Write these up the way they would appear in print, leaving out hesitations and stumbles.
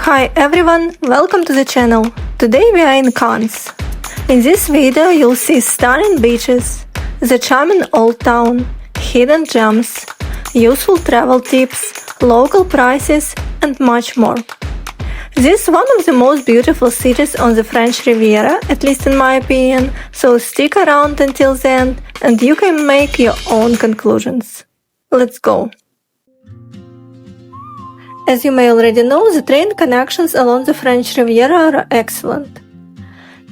Hi everyone, welcome to the channel. Today we are in Cannes. In this video you'll see stunning beaches, the charming old town, hidden gems, useful travel tips, local prices and much more. This is one of the most beautiful cities on the French Riviera, at least in my opinion, so stick around until the end and you can make your own conclusions. Let's go! As you may already know, the train connections along the French Riviera are excellent.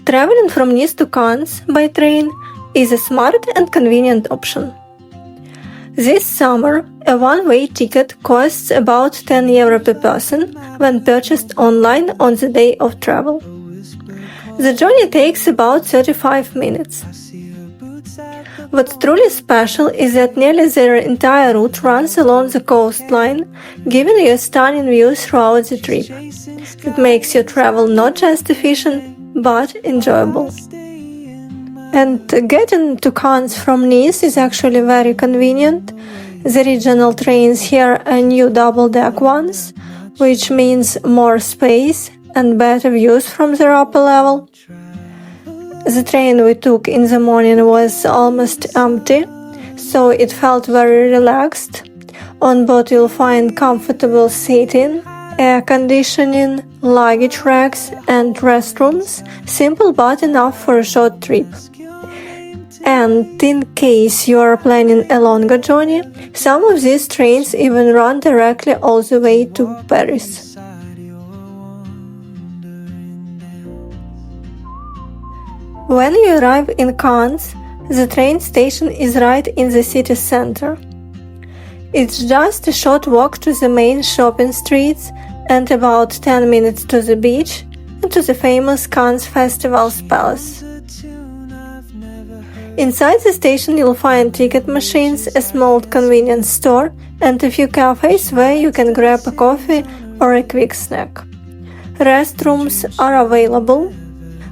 Traveling from Nice to Cannes by train is a smart and convenient option. This summer, a one-way ticket costs about €10 per person when purchased online on the day of travel. The journey takes about 35 minutes. What's truly special is that nearly their entire route runs along the coastline, giving you stunning views throughout the trip. It makes your travel not just efficient, but enjoyable. And getting to Cannes from Nice is actually very convenient. The regional trains here are new double-deck ones, which means more space and better views from the upper level. The train we took in the morning was almost empty, so it felt very relaxed. On board you'll find comfortable seating, air conditioning, luggage racks and restrooms, simple but enough for a short trip. And in case you are planning a longer journey, some of these trains even run directly all the way to Paris. When you arrive in Cannes, the train station is right in the city center. It's just a short walk to the main shopping streets and about 10 minutes to the beach and to the famous Cannes Festival's Palace. Inside the station you'll find ticket machines, a small convenience store and a few cafes where you can grab a coffee or a quick snack. Restrooms are available,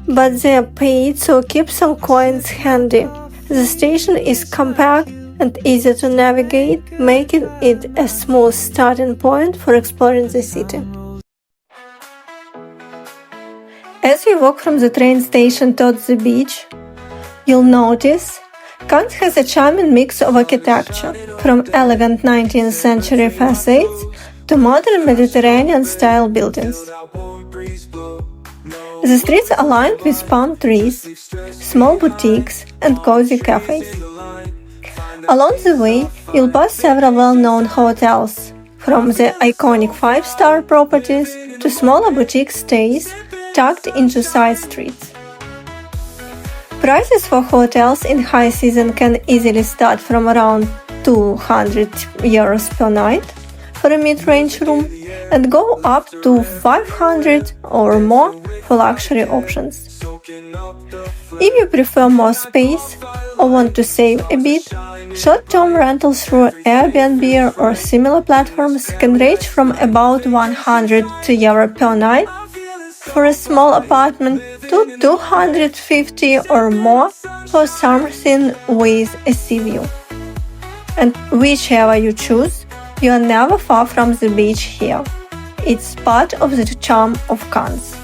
but they are paid, so keep some coins handy. The station is compact and easy to navigate, making it a smooth starting point for exploring the city. As you walk from the train station towards the beach, you'll notice Cannes has a charming mix of architecture, from elegant 19th century facades to modern Mediterranean-style buildings. The streets are lined with palm trees, small boutiques and cozy cafes. Along the way, you'll pass several well-known hotels, from the iconic five-star properties to smaller boutique stays tucked into side streets. Prices for hotels in high season can easily start from around €200 per night for a mid-range room and go up to 500 or more for luxury options. If you prefer more space or want to save a bit, short-term rentals through Airbnb or similar platforms can range from about €100 per night for a small apartment to $250 or more for something with a sea view. And whichever you choose, you are never far from the beach here. It's part of the charm of Cannes.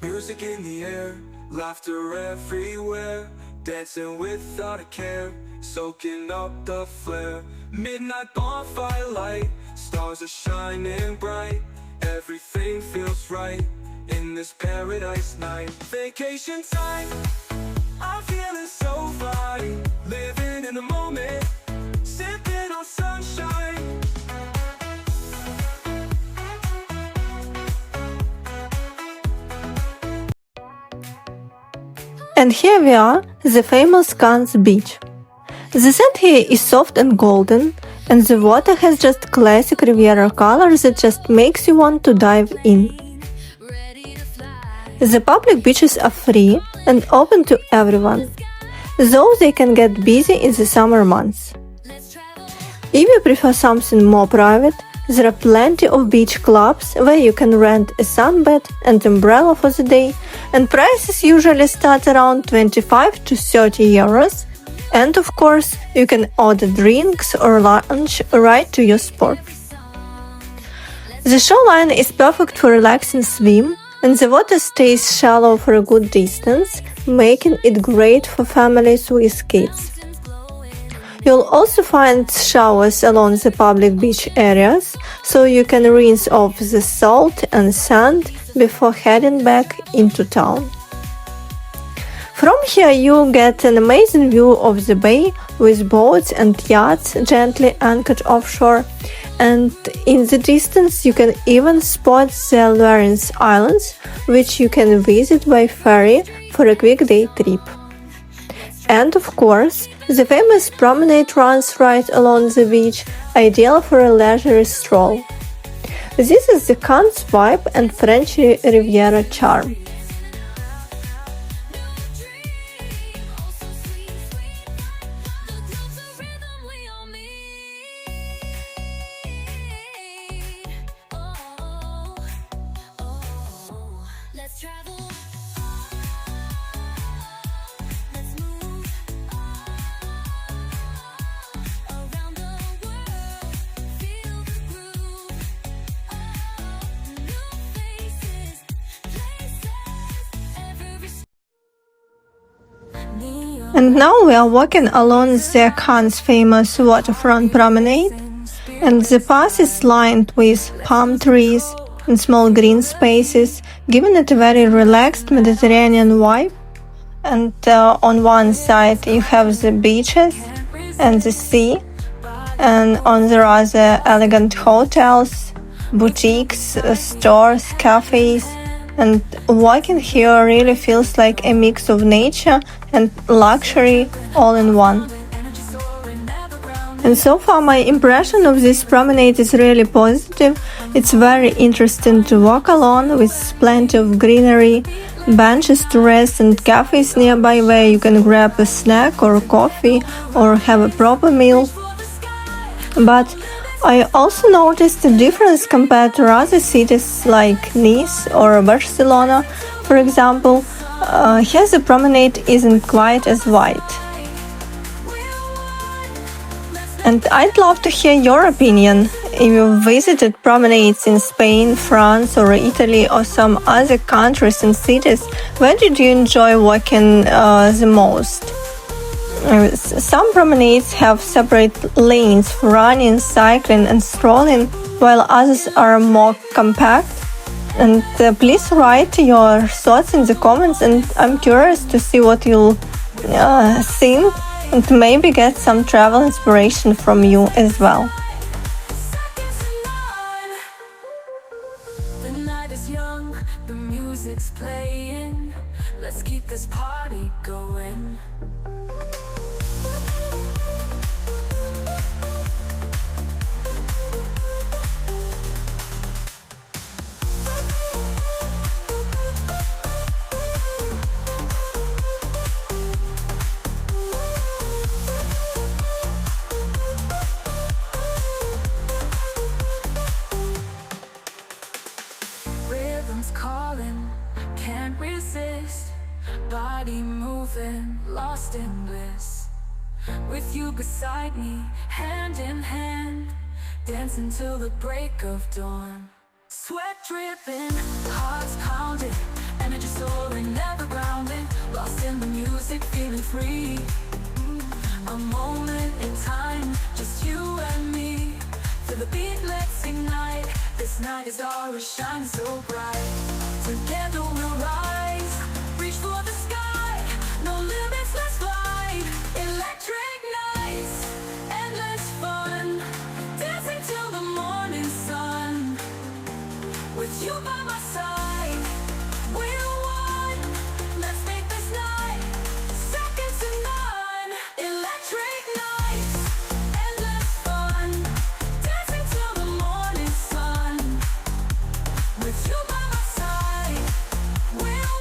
Music in the air, laughter everywhere, dancing without a care, soaking up the flare. Midnight bonfire light, stars are shining bright, everything feels right in this paradise night. Vacation time, I'm feeling so fine, living in the moment, sipping on sunshine. And here we are, the famous Cannes beach. The sand here is soft and golden, and the water has just classic Riviera colors that just makes you want to dive in. The public beaches are free and open to everyone, though they can get busy in the summer months. If you prefer something more private, there are plenty of beach clubs where you can rent a sunbed and umbrella for the day, and prices usually start around €25 to €30, And of course, you can order drinks or lunch right to your spot. The shoreline is perfect for relaxing swim, and the water stays shallow for a good distance, making it great for families with kids. You'll also find showers along the public beach areas, so you can rinse off the salt and sand before heading back into town. From here you get an amazing view of the bay with boats and yachts gently anchored offshore, and in the distance you can even spot the Lawrence Islands, which you can visit by ferry for a quick day trip. And of course, the famous promenade runs right along the beach, ideal for a leisurely stroll. This is the Cannes vibe and French Riviera charm. And now we are walking along the Cannes famous waterfront promenade, and the path is lined with palm trees and small green spaces, giving it a very relaxed Mediterranean vibe. And on one side you have the beaches and the sea, and on the other elegant hotels, boutiques, stores, cafes. And walking here really feels like a mix of nature and luxury all in one. And so far my impression of this promenade is really positive. It's very interesting to walk along with plenty of greenery, benches to rest and cafes nearby where you can grab a snack or a coffee or have a proper meal. But I also noticed a difference compared to other cities like Nice or Barcelona, for example. Here the promenade isn't quite as wide. And I'd love to hear your opinion. If you visited promenades in Spain, France or Italy or some other countries and cities, where did you enjoy walking the most? Some promenades have separate lanes for running, cycling and strolling, while others are more compact. And please write your thoughts in the comments, and I'm curious to see what you'll think and maybe get some travel inspiration from you as well. The night is young, the music's playing. Let's keep this party going. Rhythm's calling, can't resist. Body moving, lost in bliss. With you beside me, hand in hand, dancing till the break of dawn. Sweat dripping, hearts pounding, energy soaring, never grounding. Lost in the music, feeling free. A moment in time, just you and me. To the beat, let's ignite. This night is ours, shine so bright. Together we'll rise, reach for the sky. No limits, let's fly. Electric nights, endless fun, dancing till the morning sun. With you by my side, we're one. Let's make this night second to none. Electric nights, endless fun, dancing till the morning sun. With you by my side, we're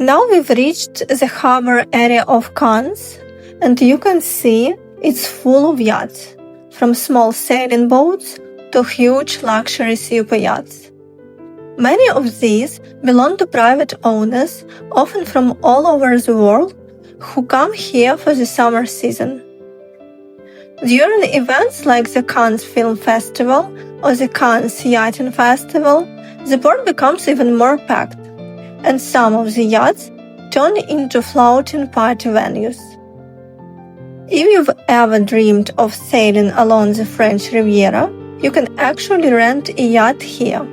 Now we've reached the harbor area of Cannes, and you can see it's full of yachts, from small sailing boats to huge luxury super yachts. Many of these belong to private owners, often from all over the world, who come here for the summer season. During events like the Cannes Film Festival or the Cannes Yachting Festival, the port becomes even more packed, and some of the yachts turn into floating party venues. If you've ever dreamed of sailing along the French Riviera, you can actually rent a yacht here.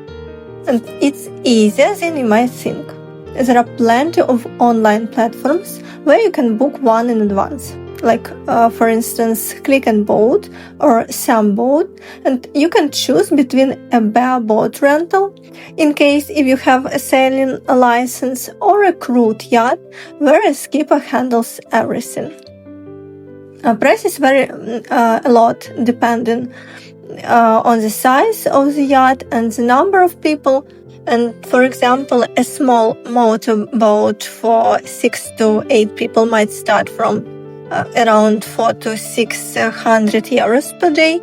And it's easier than you might think. There are plenty of online platforms where you can book one in advance, like for instance Click and Boat or Sam Boat, and you can choose between a bareboat rental, in case if you have a sailing license, or a crewed yacht where a skipper handles everything. Prices vary a lot depending on the size of the yacht and the number of people. And for example, a small motorboat for 6 to 8 people might start from around 400 to 600 euros per day,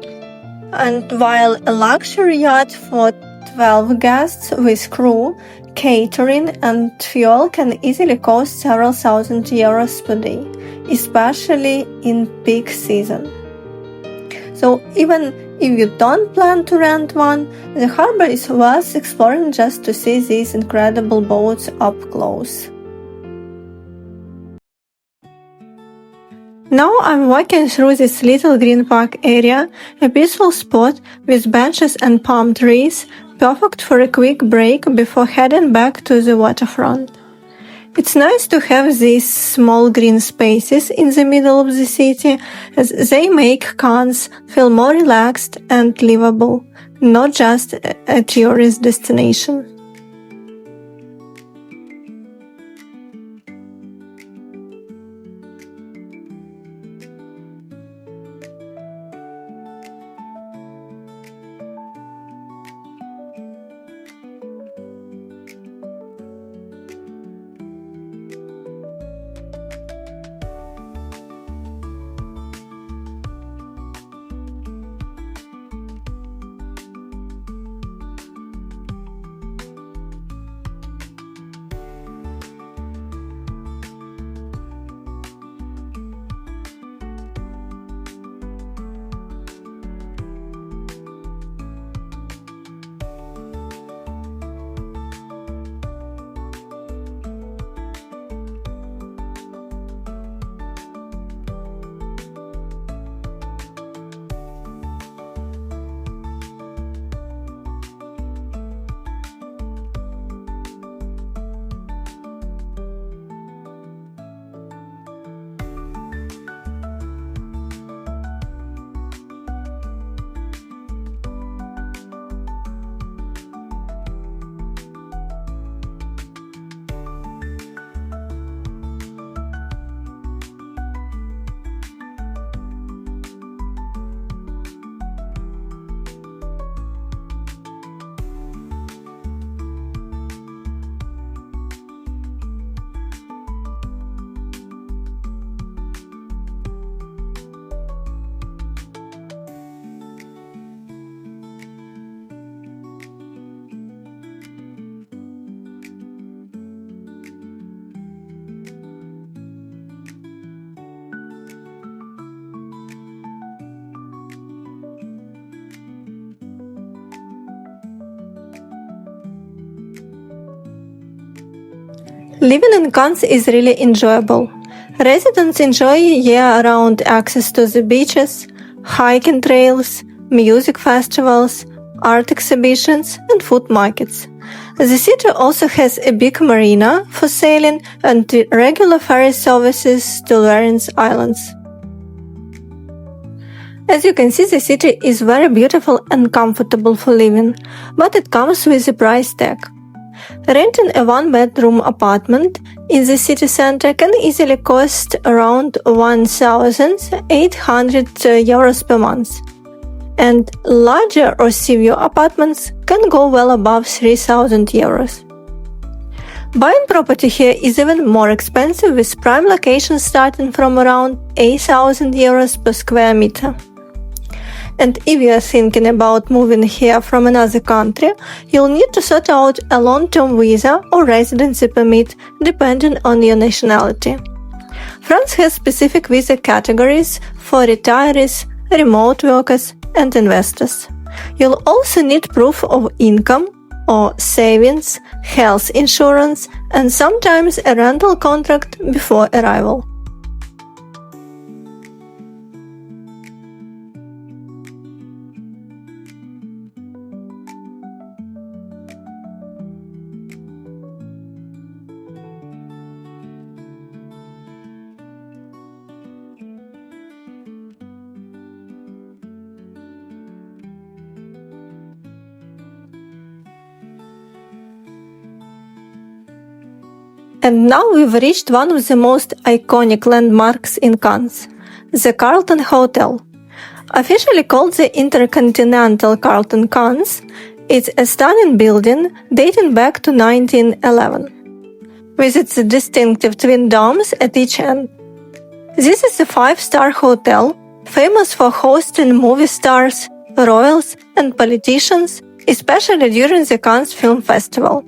and while a luxury yacht for 12 guests with crew, catering and fuel can easily cost several thousand euros per day, especially in peak season. So even if you don't plan to rent one, the harbor is worth exploring just to see these incredible boats up close. Now I'm walking through this little green park area, a peaceful spot with benches and palm trees, perfect for a quick break before heading back to the waterfront. It's nice to have these small green spaces in the middle of the city, as they make Cannes feel more relaxed and livable, not just a tourist destination. Living in Cannes is really enjoyable. Residents enjoy year-round access to the beaches, hiking trails, music festivals, art exhibitions, and food markets. The city also has a big marina for sailing and regular ferry services to various islands. As you can see, the city is very beautiful and comfortable for living, but it comes with a price tag. Renting a one-bedroom apartment in the city center can easily cost around 1,800 euros per month, and larger or sea-view apartments can go well above 3,000 euros. Buying property here is even more expensive, with prime locations starting from around 8,000 euros per square meter. And if you are thinking about moving here from another country, you'll need to sort out a long-term visa or residency permit depending on your nationality. France has specific visa categories for retirees, remote workers, and investors. You'll also need proof of income or savings, health insurance, and sometimes a rental contract before arrival. And now we've reached one of the most iconic landmarks in Cannes, the Carlton Hotel. Officially called the Intercontinental Carlton Cannes, it's a stunning building dating back to 1911, with its distinctive twin domes at each end. This is a 5-star hotel, famous for hosting movie stars, royals, and politicians, especially during the Cannes Film Festival.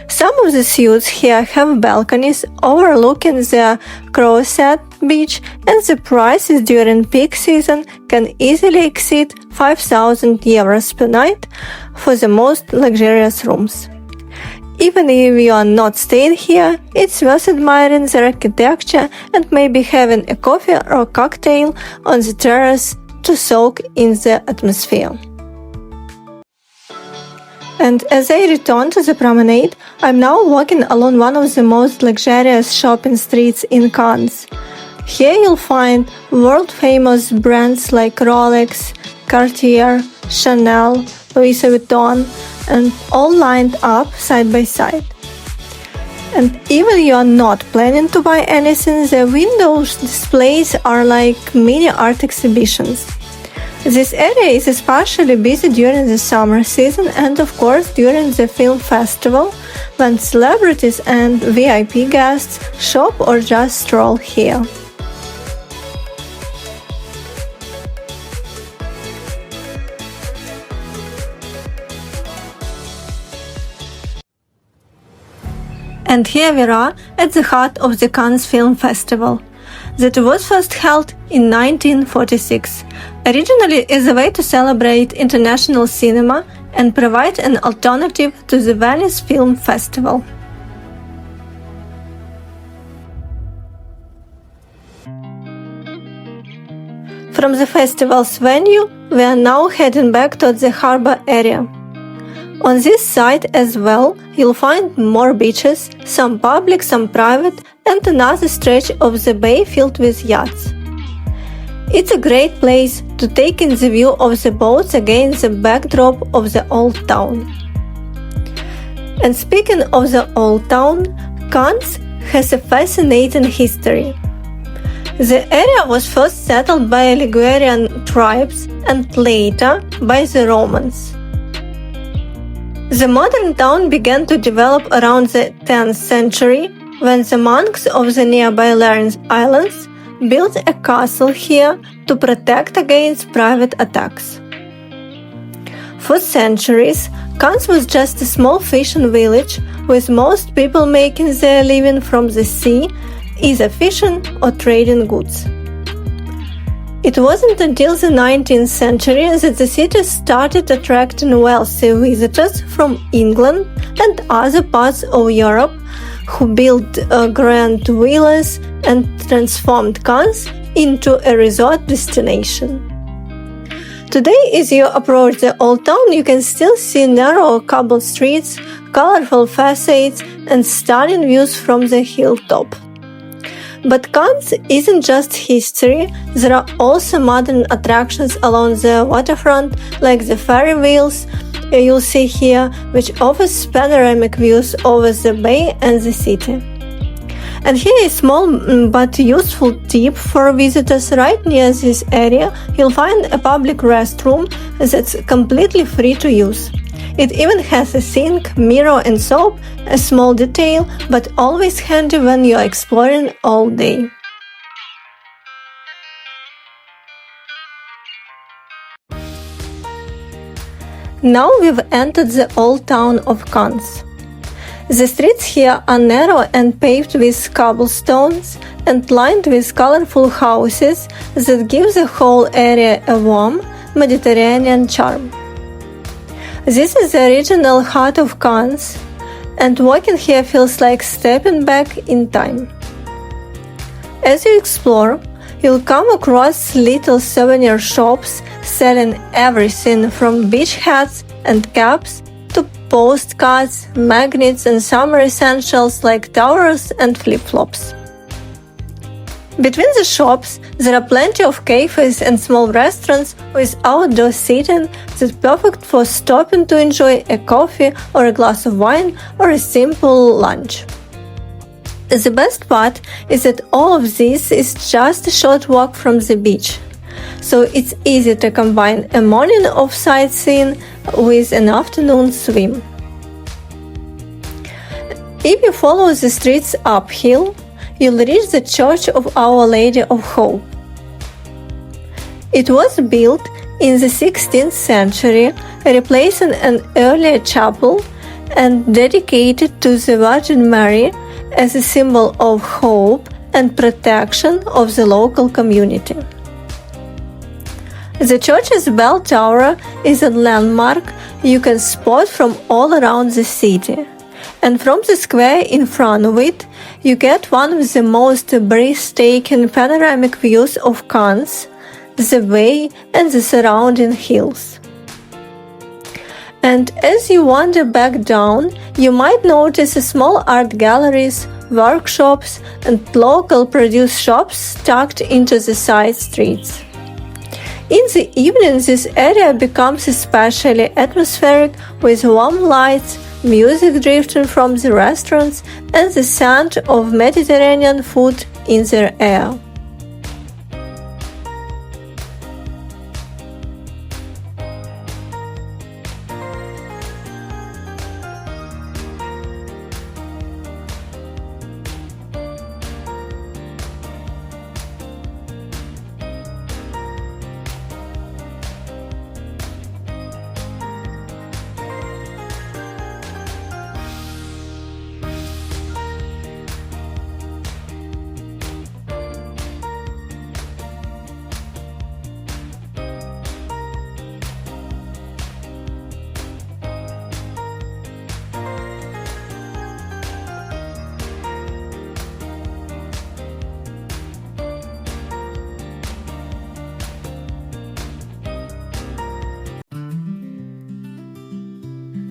Some of the suites here have balconies overlooking the Croisette beach, and the prices during peak season can easily exceed 5,000 euros per night for the most luxurious rooms. Even if you are not staying here, it's worth admiring the architecture and maybe having a coffee or cocktail on the terrace to soak in the atmosphere. And as I return to the promenade, I'm now walking along one of the most luxurious shopping streets in Cannes. Here you'll find world-famous brands like Rolex, Cartier, Chanel, Louis Vuitton, and all lined up side by side. And even you are not planning to buy anything, the windows displays are like mini art exhibitions. This area is especially busy during the summer season and of course during the film festival, when celebrities and VIP guests shop or just stroll here. And here we are at the heart of the Cannes Film Festival, that was first held in 1946, originally as a way to celebrate international cinema and provide an alternative to the Venice Film Festival. From the festival's venue, we are now heading back towards the harbor area. On this side as well, you'll find more beaches, some public, some private, and another stretch of the bay filled with yachts. It's a great place to take in the view of the boats against the backdrop of the old town. And speaking of the old town, Cannes has a fascinating history. The area was first settled by Ligurian tribes and later by the Romans. The modern town began to develop around the 10th century when the monks of the nearby Larens Islands built a castle here to protect against private attacks. For centuries, Cannes was just a small fishing village, with most people making their living from the sea, either fishing or trading goods. It wasn't until the 19th century that the city started attracting wealthy visitors from England and other parts of Europe who built grand villas and transformed Cannes into a resort destination. Today, as you approach the old town, you can still see narrow cobbled streets, colorful facades, and stunning views from the hilltop. But Cannes isn't just history, there are also modern attractions along the waterfront, like the ferry wheels you'll see here, which offers panoramic views over the bay and the city. And here is a small but useful tip for visitors. Right near this area, you'll find a public restroom that's completely free to use. It even has a sink, mirror and soap, a small detail, but always handy when you're exploring all day. Now we've entered the old town of Cannes. The streets here are narrow and paved with cobblestones and lined with colorful houses that give the whole area a warm, Mediterranean charm. This is the original heart of Cannes, and walking here feels like stepping back in time. As you explore, you'll come across little souvenir shops selling everything from beach hats and caps to postcards, magnets and summer essentials like towels and flip-flops. Between the shops, there are plenty of cafes and small restaurants with outdoor seating that's perfect for stopping to enjoy a coffee or a glass of wine or a simple lunch. The best part is that all of this is just a short walk from the beach, so it's easy to combine a morning of sightseeing with an afternoon swim. If you follow the streets uphill, you'll reach the Church of Our Lady of Hope. It was built in the 16th century, replacing an earlier chapel and dedicated to the Virgin Mary as a symbol of hope and protection of the local community. The church's bell tower is a landmark you can spot from all around the city, and from the square in front of it, you get one of the most breathtaking panoramic views of Cannes, the bay and the surrounding hills. And as you wander back down, you might notice small art galleries, workshops, and local produce shops tucked into the side streets. In the evening, this area becomes especially atmospheric with warm lights, music drifting from the restaurants, and the scent of Mediterranean food in the air.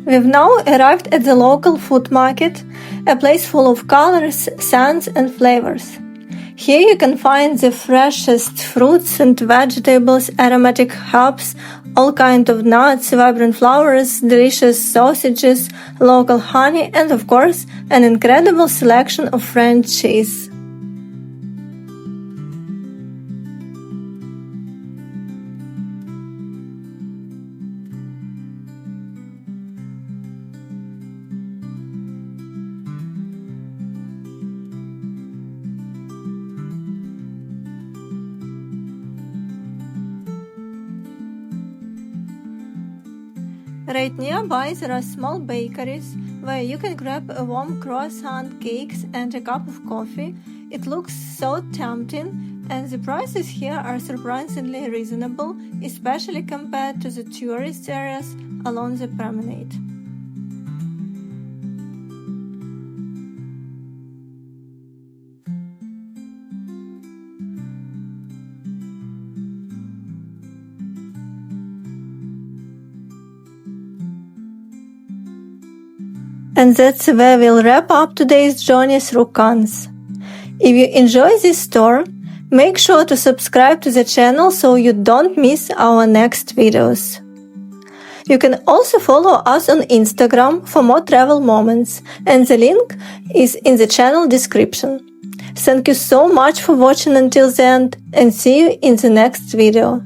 We've now arrived at the local food market, a place full of colors, scents and flavors. Here you can find the freshest fruits and vegetables, aromatic herbs, all kinds of nuts, vibrant flowers, delicious sausages, local honey and of course an incredible selection of French cheese. Right nearby there are small bakeries where you can grab a warm croissant, cakes and a cup of coffee. It looks so tempting and the prices here are surprisingly reasonable, especially compared to the tourist areas along the promenade. And that's where we'll wrap up today's journey through Cannes. If you enjoy this tour, make sure to subscribe to the channel so you don't miss our next videos. You can also follow us on Instagram for more travel moments, and the link is in the channel description. Thank you so much for watching until the end, and see you in the next video.